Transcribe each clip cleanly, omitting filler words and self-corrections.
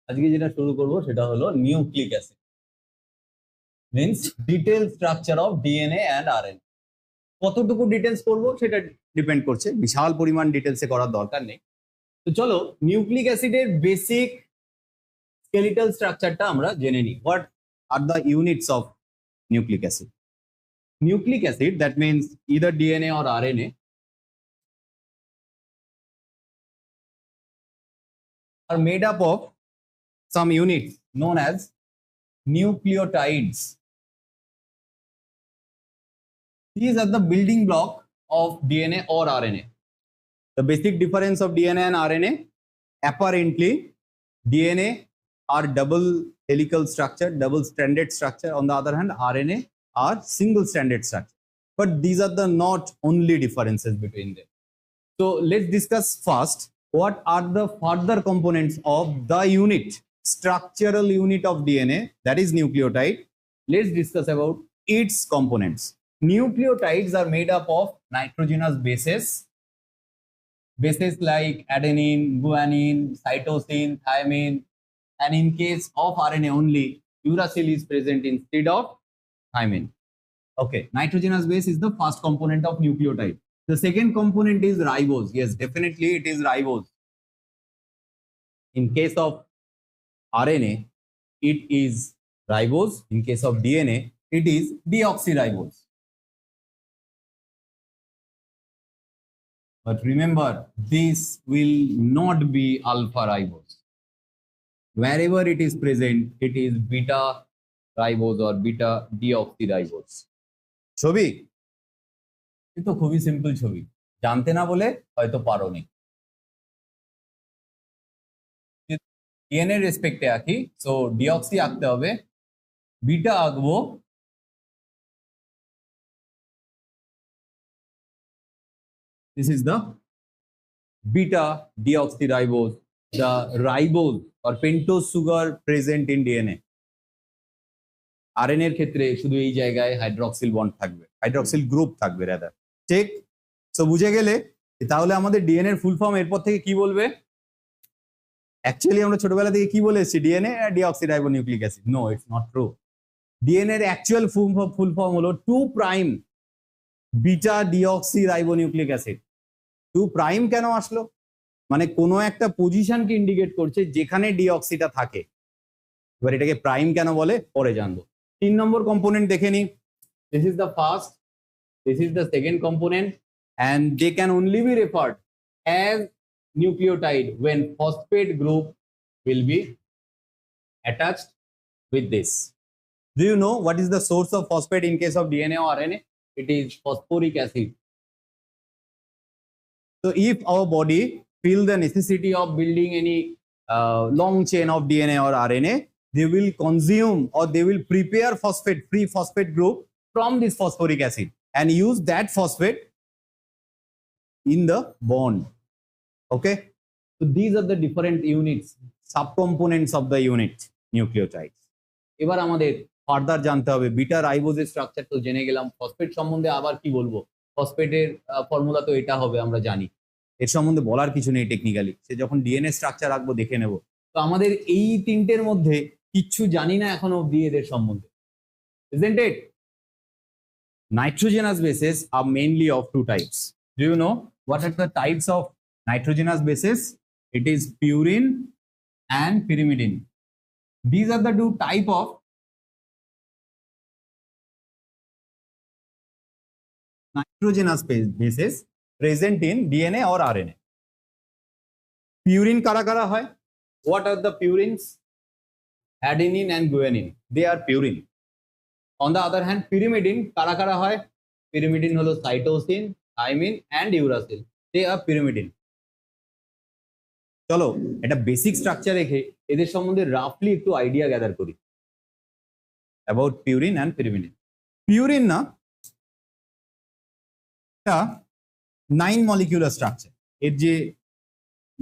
আজকে যেটা শুরু করব সেটা হলো nucleic acid, means detail structure of DNA and RNA. কতটুকু ডিটেলস করব সেটা ডিপেন্ড করছে, বিশাল পরিমাণ ডিটেলসে করার দরকার নেই। তো চলো নিউক্লিক অ্যাসিডের বেসিক স্কেলিটাল স্ট্রাকচারটা আমরা জেনে নিই। What are the units of nucleic acid? Nucleic acid, that means either DNA or RNA, are made up of some units known as nucleotides. These are the building block of DNA or RNA. The basic difference of DNA and RNA, apparently DNA are double helical structure, double stranded structure. On the other hand, RNA are single stranded structure. But these are the not only differences between them. So let's discuss first what are the further components of the unit, structural unit of DNA, that is nucleotide. Let's discuss about its components. Nucleotides are made up of nitrogenous bases, bases like adenine, guanine, cytosine, thymine, and in case of RNA only, uracil is present instead of thymine. Okay, nitrogenous base is the first component of nucleotide. The second component is ribose. Yes, definitely it is ribose. In case of RNA, it is ribose. In case of DNA, it is deoxyribose. But remember, this will not be alpha ribose. Wherever it is present, it is beta ribose or beta deoxyribose. ছবি তো খুবই simple ছবি, জানতে না বলে হয়তো পারোনি। DNA রেসপেক্টে আঁকি, সো ডিঅক্সি আঁকতে হবে, বিটা আঁকবো, this is the beta deoxyribose, the ribose or pentose sugar present in DNA. RNA এর ক্ষেত্রে শুধু এই জায়গায় হাইড্রক্সিল বন্ড থাকবে, হাইড্রক্সিল গ্রুপ থাকবে রাদার। ঠিক, সো বুঝে গেলে তাহলে আমাদের ডিএনএ এর ফুল ফর্ম এরপর থেকে কি বলবে? অ্যাকচুয়ালি আমরা ছোটবেলা থেকে কি বলে এসেছি? DNA deoxyribonucleic acid. No, it's not true. DNA এর অ্যাকচুয়াল ফুল ফর্ম হলো 2' বিটা ডিঅক্সিরাইবোনিউক্লিক অ্যাসিড। 2' কেন আসলো? মানে কোনো একটা পজিশনকে ইন্ডিকেট করছে যেখানে ডিঅক্সিটা থাকে। এবার এটাকে প্রাইম কেন বলে পরে জানবো। 3 নম্বর কম্পোনেন্ট দেখে নি। This is the first, this is the second component, and they can only be referred as nucleotide when phosphate group will be attached with this. Do you know what is the source of phosphate in case of DNA or RNA? It is phosphoric acid. So if our body feel the necessity of building any long chain of DNA or RNA, they will consume or they will prepare phosphate, free phosphate group from this phosphoric acid and use that phosphate in the bond. Okay, so these are the different units, subcomponents of the unit nucleotides. এবার আমাদের further জানতে হবে beta রাইবোজের structure তো জেনে গেলাম, phosphate সম্বন্ধে আবার কি বলবো? ফসফেটের ফর্মুলা তো এটা হবে, আমরা জানি, এর সম্বন্ধে বলার কিছু নেই টেকনিক্যালি, সে যখন ডিএনএ স্ট্রাকচার রাখবো দেখে নেব। তো আমাদের এই তিনটের মধ্যে কিচ্ছু জানি না এখনো অব্দি এদের সম্বন্ধে, isn't it? Nitrogenous bases are mainly of 2 types. Do you know what are the types of nitrogenous bases? It is purine and pyrimidine. These are the 2 type of nitrogenous bases present in DNA or RNA. Purine kara kara hoy? What are the purines? Adenine and guanine. They are purine. On the other hand, pyrimidine kara kara hoy? Pyrimidine holo cytosine, thymine and uracil. They are pyrimidine. চলো এটা basic structure রেখে এদের সম্বন্ধে রাফলি একটু idea gather করি about purine and pyrimidine. Purine না, এটা 9 molecular structure. এর যে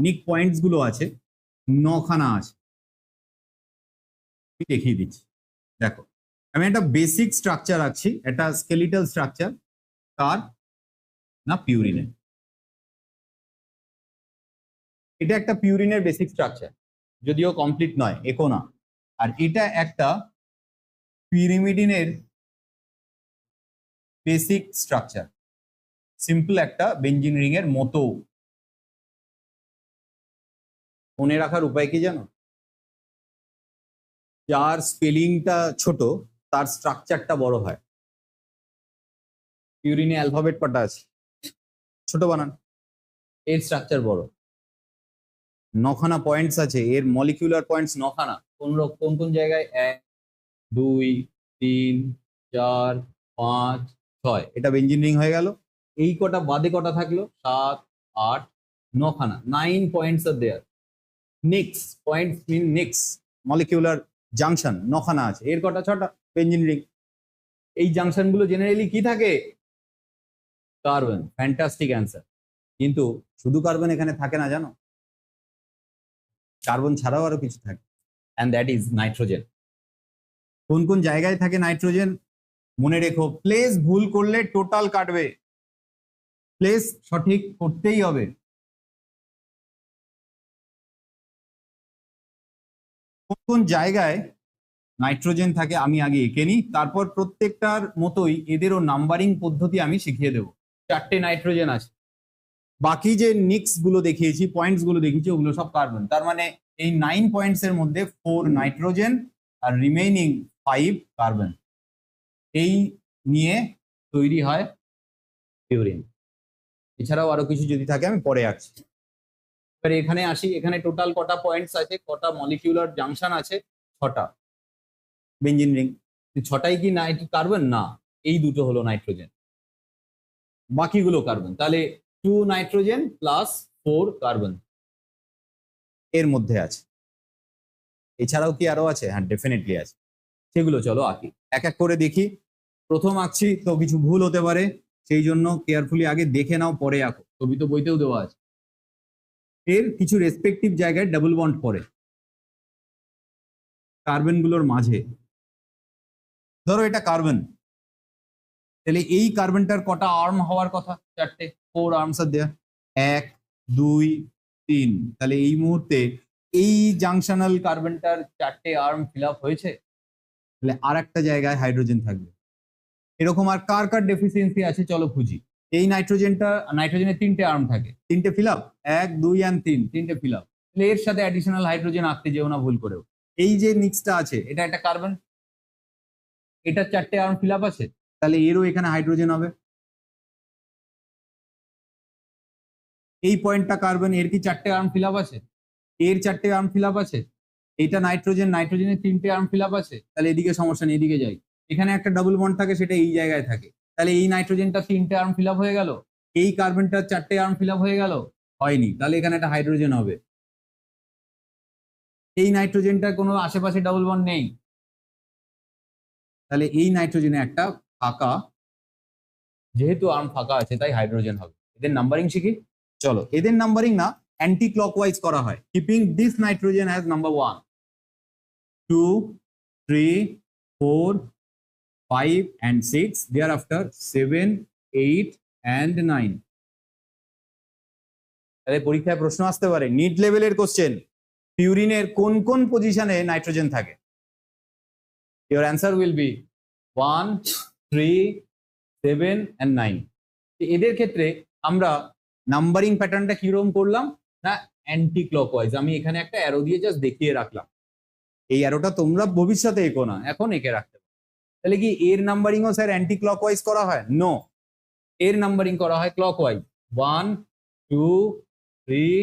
নিক পয়েন্টস গুলো আছে 9খানা আছে, দেখিয়ে দিচ্ছি। দেখো আমি একটা বেসিক স্ট্রাকচার রাখছি, একটা স্কেলিটাল স্ট্রাকচার, কার না পিউরিনের। এটা একটা পিউরিনের বেসিক স্ট্রাকচার। যদিও কমপ্লিট নয়, একো না। আর এটা একটা পিরিমিডিনের বেসিক স্ট্রাকচার, সিম্পল একটা বেঞ্জিন রিং এর মতো। মনে রাখার উপায় কি জানো? যার স্পেলিংটা ছোট তার স্ট্রাকচারটা বড় হয়। পিউরিনে অ্যালফাবেট কটা আছে? ছোট বানান, এর স্ট্রাকচার বড়। 9খানা পয়েন্টস আছে, এর মলিকিউলার পয়েন্টস 9খানা। কোন কোন জায়গায়? 1 2 3 4 5 6, এটা বেঞ্জিন রিং হয়ে গেল। এই কটা বাদে কটা থাকলো? 7 8 9খানা। 9 পয়েন্টস আর দেয়ার। নিক্স পয়েন্টস মিন নিক্স, মলিকিউলার জাংশন 9খানা আছে। এর কটা? 6টা বেঞ্জিন রিং। এই জাংশন গুলো জেনারেলি কি থাকে? কার্বন। Fantastic answer. কিন্তু শুধু কার্বন এখানে থাকে না জানো, কার্বন ছাড়াও আরো কিছু থাকে, অ্যান্ড দ্যাট ইজ নাইট্রোজেন। কোন কোন জায়গায় থাকে নাইট্রোজেন? মনে রেখো, প্লেস ভুল করলে টোটাল কাটবে, প্লেস সঠিক করতেই হবে। কোন কোন জায়গায় নাইট্রোজেন থাকে আমি আগে এঁকে নিই, তারপর প্রত্যেকটার মতোই এদেরও নাম্বারিং পদ্ধতি আমি শিখিয়ে দেবো। 4টে নাইট্রোজেন আছে, বাকি যে নিক্স গুলো দেখিয়েছি, পয়েন্টস গুলো দেখিয়েছি, ওগুলো সব কার্বন। তার মানে এই 9 পয়েন্টস এর মধ্যে 4 নাইট্রোজেন আর রিমেইনিং 5 কার্বন। এই নিয়ে তৈরি হয় পিউরিন। এছাড়াও আরো কিছু যদি থাকে আমি পরে আঁকছি। এবার এখানে আসি, এখানে টোটাল কটা পয়েন্টস আছে, কটা মলিকিউলার জাংশন আছে? 6টা বেঞ্জিন রিং। 6টাই কি কার্বন? না, এই দুটো হলো নাইট্রোজেন, বাকিগুলো কার্বন। তাহলে 2 নাইট্রোজেন প্লাস 4 কার্বন এর মধ্যে আছে। এছাড়াও কি আরো আছে? হ্যাঁ, ডেফিনেটলি আছে। সেগুলো চলো আঁকি, এক এক করে দেখি। প্রথম আঁকছি তো কিছু ভুল হতে পারে, সেই জন্য কেয়ারফুলি আগে দেখে নাও, পরে আঁকো। ছবি তো বইতেও দেওয়া আছে। এর কিছু রেসপেক্টিভ জায়গায় ডাবল বন্ড পড়ে কার্বন গুলোর মাঝে। ধরো এটা কার্বন, তাহলে এই কার্বনটার কটা আর্ম হওয়ার কথা? 4টে। 4 আর্মস আর দেয়া, 1 2 3। তাহলে এই মুহূর্তে এই জাংশনাল কার্বনটার 4টে আর্ম ফিল আপ হয়েছে। তাহলে আর একটা জায়গায় হাইড্রোজেন থাকবে। এরকম আর কার কার ডেফিসিয়েন্সি আছে চলো খুঁজি। এই নাইট্রোজেনের 3টে আর্ম থাকে, 3টে ফিল আপ, 1 2 আর 3, 3টে ফিল আপ। তাহলে এর সাথে অ্যাডিশনাল হাইড্রোজেন আঁকতে যেও না ভুল করেও। এই যে নিক্সটা আছে, এটা একটা কার্বন, এটা 4টে আর্ম ফিল আপ আছে, তাহলে এরও এখানে হাইড্রোজেন হবে। এই পয়েন্টটা কার্বন, এর কি 4টে আর্ম ফিল আপ আছে? এর 4টে আর্ম ফিল আপ আছে। এটা নাইট্রোজেনের 3টে আর্ম ফিল আপ আছে। তাহলে এদিকে সমস্যা নেই, এদিকে যাই। এখানে একটা ডাবল বন্ড থাকে, সেটা এই জায়গায় থাকে। তাহলে এই নাইট্রোজেনটা 3টে আর্ম ফিল আপ হয়ে গেল, এই কার্বনটা 4টে আর্ম ফিল আপ হয়ে গেল, হয়নি। তাহলে এখানে একটা হাইড্রোজেন হবে। এই নাইট্রোজেনটা কোনো আশেপাশে ডাবল বন্ড নেই, তাহলে এই নাইট্রোজেনে একটা ফাঁকা, যেহেতু আর্ম ফাঁকা আছে তাই হাইড্রোজেন হবে। এদের নাম্বারিং শিখি চলো। এদের নাম্বারিং না, অ্যান্টি ক্লকওয়াইজ করা হয়, keeping this nitrogen as number 1 2 3 4 5 and 6, thereafter 7 8 and 9। তাহলে পরীক্ষায় প্রশ্ন আসতে পারে, নিড লেভেলের কোশ্চেন, পিউরিনের কোন কোন পজিশনে নাইট্রোজেন থাকে? Your answer will be 1 3 7 and 9। এদের ক্ষেত্রে আমরা নাম্বারিং প্যাটার্নটা কিরকম করলাম না, অ্যান্টি ক্লকওয়াইজ। আমি এখানে একটা অ্যারো দিয়ে জাস্ট দেখিয়ে রাখলাম, এই অ্যারোটা তোমরা ভবিষ্যতে এঁকো না, এখন এঁকে রাখতে পারো। তাহলে কি এর নাম্বারিংও স্যার অ্যান্টি ক্লকওয়াইজ করা হয়? নো, এর নাম্বারিং করা হয় ক্লকওয়াইজ। 1 2 3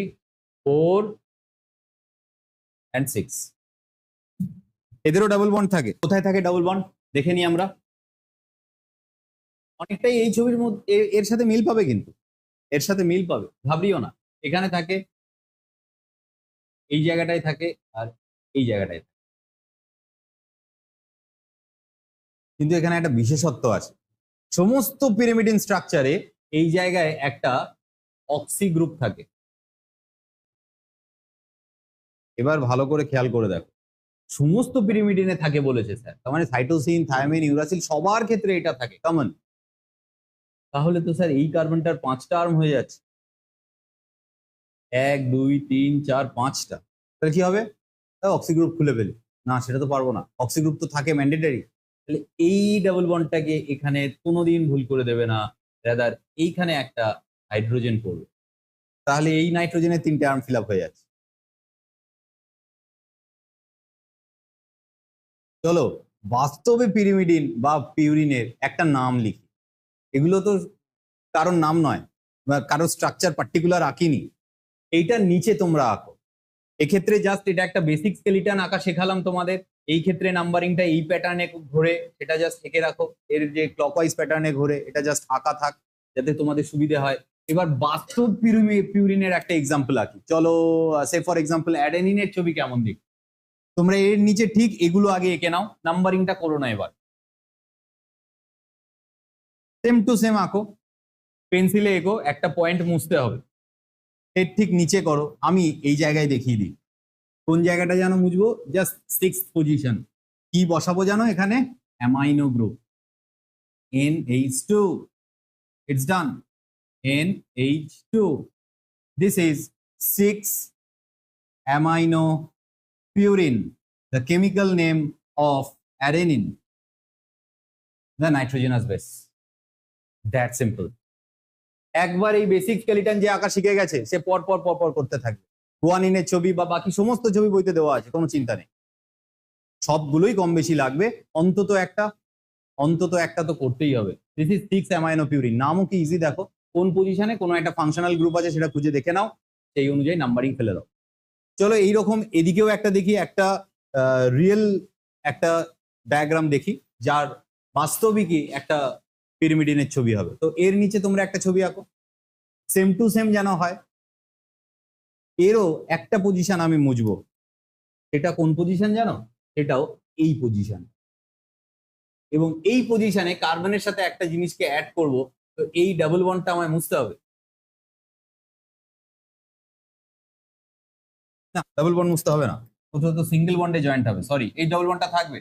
4 and 6। এদেরও ডাবল বন্ড থাকে। কোথায় থাকে ডাবল বন্ড দেখে নিই আমরা। অনেকটাই এই ছবির মধ্যে এর সাথে মিল পাবে, কিন্তু এর সাথে মিল পাবে, ভাবরিও না। এখানে থাকে, এই জায়গাটায় থাকে, আর এই জায়গাটায় থাকে। কিন্তু এখানে একটা বিশেষত্ব আছে, সমস্ত পিরামিডিন স্ট্রাকচারে এই জায়গায় একটা অক্সি গ্রুপ থাকে। এবার ভালো করে খেয়াল করে দেখো, সমস্ত পিরামিডিনে থাকে বলেছে স্যার, তার মানে সাইটোসিন থায়ামিন ইউরাসিল সবার ক্ষেত্রে এটা থাকে কমন। তাহলে তো স্যার এই কার্বনটার 5টা আর্ম হয়ে যাচ্ছে, 1 2 3 4 5টা। তাহলে কি হবে? অক্সি গ্রুপ খুলে ফেলি, না সেটা তো পারবো না, অক্সি গ্রুপ তো থাকে ম্যান্ডেটারি। তাহলে এই ডাবল বন্ডটাকে এখানে কোনোদিন ভুল করে দেবে না, রাদার এইখানে একটা হাইড্রোজেন পড়বে, তাহলে এই নাইট্রোজেনের 3টে আর্ম ফিল আপ হয়ে যাচ্ছে। চলো বাস্তবে পিরিমিডিন বা পিউরিনের একটা নাম লিখি। এগুলো তো কারোর নাম নয় বা কারোর স্ট্রাকচার পার্টিকুলার আঁকিনি, এইটার নিচে তোমরা আঁকো। এক্ষেত্রে জাস্ট এটা একটা বেসিক স্কেলিটন আঁকা শেখালাম তোমাদের। এই ক্ষেত্রে নাম্বারিংটা এই প্যাটার্নে ঘোরে, সেটা জাস্ট এঁকে রাখো। এর যে ক্লকওয়াইজ প্যাটার্নে ঘোরে এটা জাস্ট আঁকা থাক, যাতে তোমাদের সুবিধে হয়। এবার বাস্তব পিউরিনের একটা এক্সাম্পল আঁকি। চলো সে ফর এক্সাম্পল অ্যাডেনিনের ছবি কেমন দিক, তোমরা এর নিচে ঠিক এগুলো আগে এঁকে নাও, নাম্বারিংটা করো না। এবার সেম টু সেম আঁকো, পেন্সিলে এঁকো, একটা পয়েন্ট মুছতে হবে, এর ঠিক নিচে করো। আমি এই জায়গায় দেখিয়ে দিই কোন জায়গাটা যেন মুছবো, জাস্ট 6th পজিশন। কি বসাবো জানো এখানে? Amino group NH2, it's done, NH2, this is 6-amino purine, the chemical name of adenine, the nitrogenous base. That simple. একবার এই বেসিক স্কেলিটন যে আঁকা শিখে গেছে সে পর পর পর পর করতে থাকবে। গুয়ানিনের ছবি বা বাকি সমস্ত ছবি বইতে দেওয়া আছে, কোনো চিন্তা নেই, সবগুলোই কম বেশি লাগবে, অন্তত একটা তো করতেই হবে। দিস ইজ 6-amino purine, নামও কি ইজি, দেখো কোন পজিশনে কোনো একটা ফাংশনাল গ্রুপ আছে সেটা খুঁজে দেখে নাও, সেই অনুযায়ী নাম্বারিং ফেলে দাও। চলো এইরকম এদিকেও একটা দেখি, একটা রিয়েল একটা ডায়াগ্রাম দেখি যার বাস্তবিকই একটা পিরামিডিনের ছবি হবে। তো এর নিচে তোমরা একটা ছবি আঁকো, সেম টু সেম যেন হয়। এরও একটা পজিশন আমি মুছবো, এটা কোন পজিশন জানো? এটাও এই পজিশন, এবং এই পজিশনে কার্বনের সাথে একটা জিনিসকে অ্যাড করব, তো এই ডাবল বন্ডটা আমায় মুছতে হবে না, ডাবল বন্ড মুছতে হবে না, কোথাও তো সিঙ্গেল বন্ডে জয়েন্ট হবে, সরি এই ডাবল বন্ডটা থাকবে,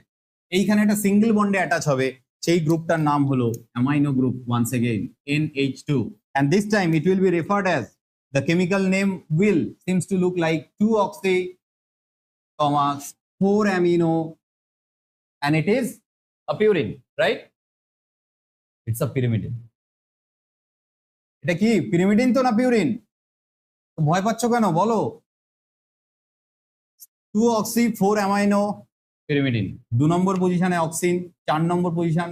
এইখানে একটা সিঙ্গেল বন্ডে অ্যাটাচ হবে, সেই গ্রুপটার নাম হলো amino group, once again NH2, and this time it will be referred as, the chemical name will seems to look like 2-oxy, 4-amino, and it is a purine, right? It's a pyrimidine. এটা কি pyrimidine তো না purine? ভয় পাচ্ছ কেন বলো? 2-oxy 4-amino pyrimidine, 2 নম্বর পজিশনে auxin, 4 নম্বর position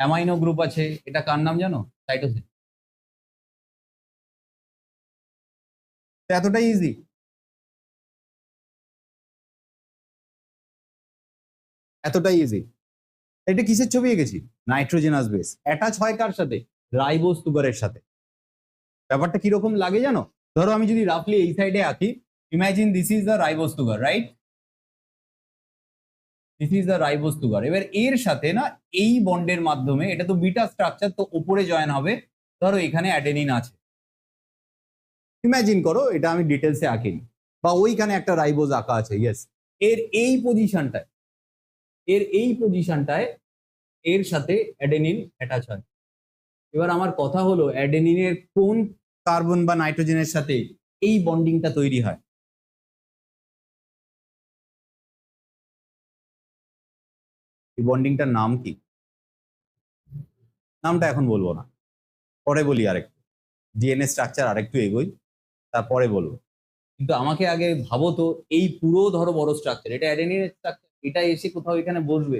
amino group আছে, এটা কার নাম জানো? সাইটোসিন। এতটাই ইজি। এতটাই ইজি। এটা কিসের ছবি এঁকেছি? নাইট্রোজেনাস বেস, অ্যাটাচ হয় কার সাথে? রাইবোজ সুগারের সাথে। ব্যাপারটা কিরকম লাগে জানো? ধরো আমি যদি রাফলি এই সাইডে আঁকি, imagine this is the ribose sugar, right? This is the ribose sugar. এবার এর সাথে না এই বন্ডের মাধ্যমে, এটা তো বিটা স্ট্রাকচার, তো উপরে জয়েন হবে, ধরো এখানে অ্যাডেনিন আছে, ইমাজিন করো, এটা আমি ডিটেলসে আঁকিনি, বা ওইখানে একটা রাইবোজ আঁকা আছে, ইয়েস। এর এই পজিশনটায়, এর সাথে অ্যাডেনিন অ্যাটাচ হয়। এবার আমার কথা হলো, অ্যাডেনিনের কোন কার্বন বা নাইট্রোজেনের সাথে এই বন্ডিংটা তৈরি হয়? এই বন্ডিংটার নাম কি? নামটা এখন বলবো না, পরে বলি, আরেকটু ডিএনএ স্ট্রাকচার আরেকটু এগোই, তারপরে বলবো। কিন্তু আমাকে আগে ভাবো তো, এই পুরো ধরো বড় স্ট্রাকচার, এটা অ্যাডেনিনের স্ট্রাকচার, এটা এসে কোথাও এখানে বসবে,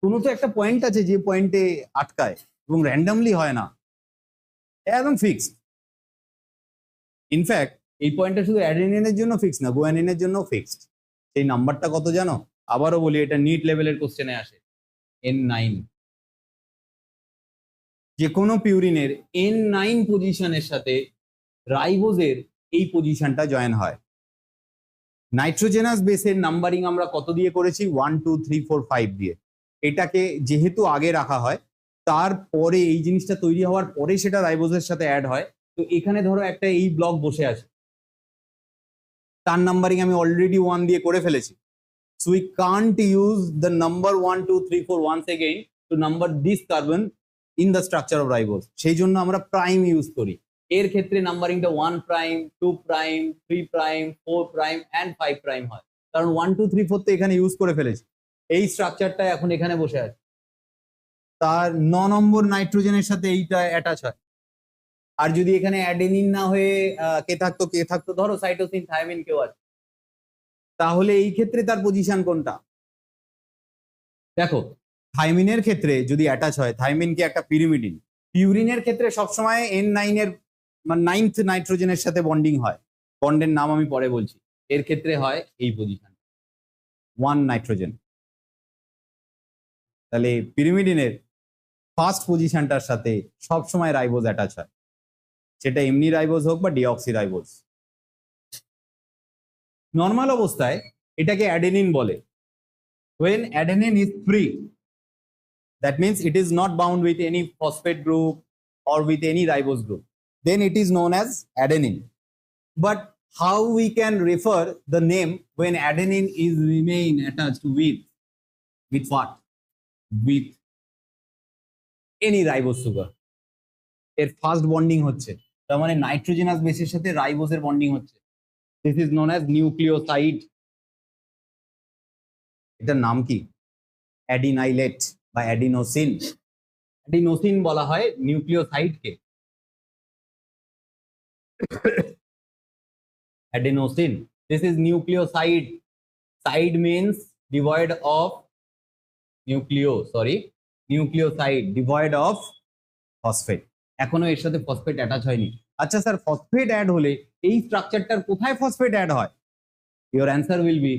কোনো তো একটা পয়েন্ট আছে যে পয়েন্টে আটকায়, এবং র্যান্ডামলি হয় না, একদম ফিক্সড। ইনফ্যাক্ট এই পয়েন্টটা শুধু অ্যাডেনিনের জন্য ফিক্সড না, গুয়ানিনের জন্য ফিক্সড। সেই নাম্বারটা কত জানো? আবারও বলি, এটা নিট লেভেলের কোশ্চেনে আসে, N9। যে কোনো পিউরিনের N9 পজিশনের সাথে রাইবোজের এই পজিশনটা জয়েন হয়। নাইট্রোজেনাস বেসের নাম্বারিং আমরা কত দিয়ে করেছি? 1 2 3 4 5 দিয়ে। এটাকে যেহেতু আগে রাখা হয়, তারপরে এই জিনিসটা তৈরি হওয়ার পরে সেটা রাইবোজের সাথে অ্যাড হয়। তো এখানে ধরো একটা এই ব্লক বসে আছে, তার নাম্বারিং আমি অলরেডি 1 দিয়ে করে ফেলেছি। So we can't use the number 1 2 3 4 once again to number this carbon in the structure of ribose. সেই জন্য আমরা প্রাইম ইউজ করি। এর ক্ষেত্রে নাম্বারিংটা 1 prime, 2 prime, 3 prime, 4 prime and 5 prime হয়। কারণ 1 2 3 4 তো এখানে ইউজ করে ফেলেছি। এই স্ট্রাকচারটা এখন এখানে বসে আছে, তার 9 নম্বর নাইট্রোজেনের সাথে এইটা অ্যাটাচ হয়। আর যদি এখানে অ্যাডেনিন না হয়ে কে থাকতো ধরো সাইটোসিন থায়ামিন কেউ আছে, তাহলে এই ক্ষেত্রে তার পজিশন কোনটা? দেখো থাইমিনের ক্ষেত্রে যদি অ্যাটাচ হয়, থাইমিন কি একটা পিরিমিডিন, পিউরিনের ক্ষেত্রে সবসময় N9 এর মানে 9th নাইট্রোজেনের সাথে বন্ডিং হয়, বন্ডের নাম আমি পরে বলছি। এর ক্ষেত্রে হয় এই পজিশন 1 নাইট্রোজেন। তাহলে পিরিমিডিনের ফার্স্ট পজিশনটার সাথে সবসময় রাইবোজ অ্যাটাচ হয়, সেটা এমনি রাইবোজ হোক বা ডিঅক্সি রাইবোজ। নর্মাল অবস্থায় এটাকে অ্যাডেনিন বলে। when adenine is free, that means it is not bound with any phosphate group or with any ribose group, then it is known as adenine. But how we can refer the name when adenine is remain attached with what? With any ribose sugar. এর first bonding হচ্ছে, তার মানে nitrogenous বেসের সাথে রাইবোজের bonding হচ্ছে। This is known as nucleoside. এটার নাম কি? অ্যাডিনাইলেট বা অ্যাডিনোসিন। অ্যাডিনোসিন বলা হয় নিউক্লিওসাইডকে। Adenosine, this is nucleoside. Side means devoid of nucleoside devoid of phosphate. এখনো এর সাথে ফসফেট অ্যাটাচ হয়নি। আচ্ছা স্যার, ফসফেট অ্যাড হলে এই স্ট্রাকচারটার কোথায় ফসফেট অ্যাড হয়? Your answer will be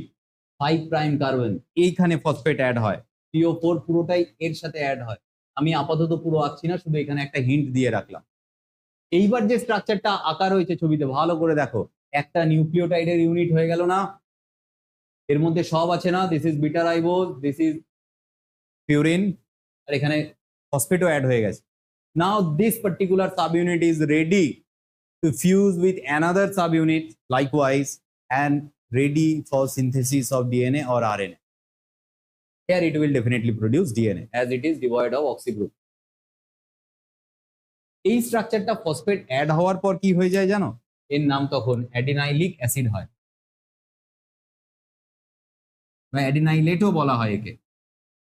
5 prime carbon, এইখানে ফসফেট অ্যাড হয়। CO4 পুরোটাই এর সাথে অ্যাড হয়। আমি আপাতত পুরো আঁকছি না, শুধু এখানে একটা হিন্ট দিয়ে রাখলাম। এইবার যে স্ট্রাকচারটা আঁকা রয়েছে ছবিতে, ভালো করে দেখো, একটা নিউক্লিওটাইডের ইউনিট হয়ে গেল না? এর মধ্যে সব আছে না? This is beta ribose, this is purine, আর এখানে ফসফেটও অ্যাড হয়ে গেছে। Now this particular subunit is ready to fuse with another subunit likewise and ready for synthesis of DNA or RNA. Here it will definitely produce DNA as it is devoid of oxy group. এই স্ট্রাকচারটা phosphate add হওয়ার পর কি হয়ে যায় জানো? এর নাম তখন অ্যাডিনাইলিক অ্যাসিড হয়, বা অ্যাডিনাইলেটও বলা হয় একে।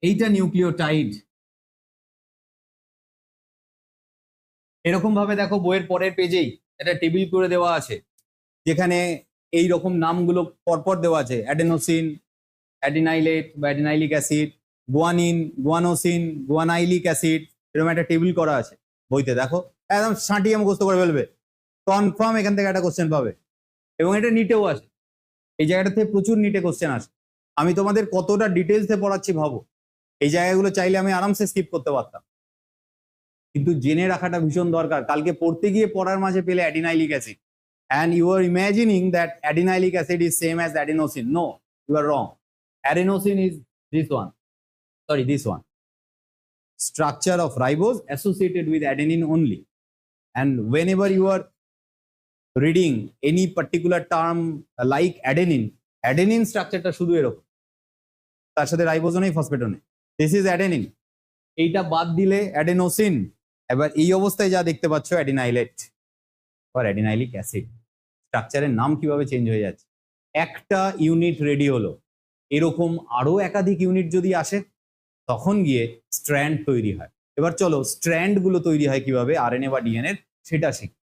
এইটা নিউক্লিওটাইড। এরকম ভাবে দেখো বইয়ের পরের পেজেই একটা টেবিল করে দেওয়া আছে, যেখানে এই রকম নামগুলো পরপর দেওয়া আছে। অ্যাডেনোসিন, অ্যাডিনাইলেট বা অ্যাডিনাইলিক অ্যাসিড, গুয়ানিন, গুয়ানোসিন, গুয়ানাইলিক অ্যাসিড, এরকম একটা টেবিল করা আছে বইতে। দেখো একদম সাঁটিয়ে মুখস্থ করে ফেলবে, কনফার্ম এখান থেকে একটা কোশ্চেন পাবে। এবং এটা নিটেও আসে, এই জায়গাটা থেকে প্রচুর নিটে কোশ্চেন আসে। আমি তোমাদের কতটা ডিটেলসে পড়াচ্ছি ভাবো, এই জায়গাগুলো চাইলে আমি আরামসে স্কিপ করতে পারতাম, কিন্তু জেনে রাখাটা ভীষণ দরকার। কালকে পড়তে গিয়ে পড়ার মাঝে পেলে অ্যাডিনাইলিক acid, and you are imagining that adenylate acid is same as adenosine. No, you are wrong. Adenosine is this one. Structure of ribose associated with adenine only. And whenever you are reading any particular term like adenine structure টা শুধু এরকম, তার সাথে রাইবোজও নেই, ফসফেটও নেই। This is adenine. এইটা বাদ দিলে অ্যাডেনোসিন। এবার এই অবস্থায় যা দেখতে পাচ্ছ অ্যাডিনাইলেট বা অ্যাডিনাইলিক অ্যাসিড। স্ট্রাকচারের নাম কিভাবে চেঞ্জ হয়ে যাচ্ছে। একটা ইউনিট রেডি হলো, এরকম আরো একাধিক ইউনিট যদি আসে তখন গিয়ে স্ট্র্যান্ড তৈরি হয়। এবার চলো স্ট্র্যান্ড গুলো তৈরি হয় কিভাবে আরএনএ বা ডিএনএ সেটা শিখি।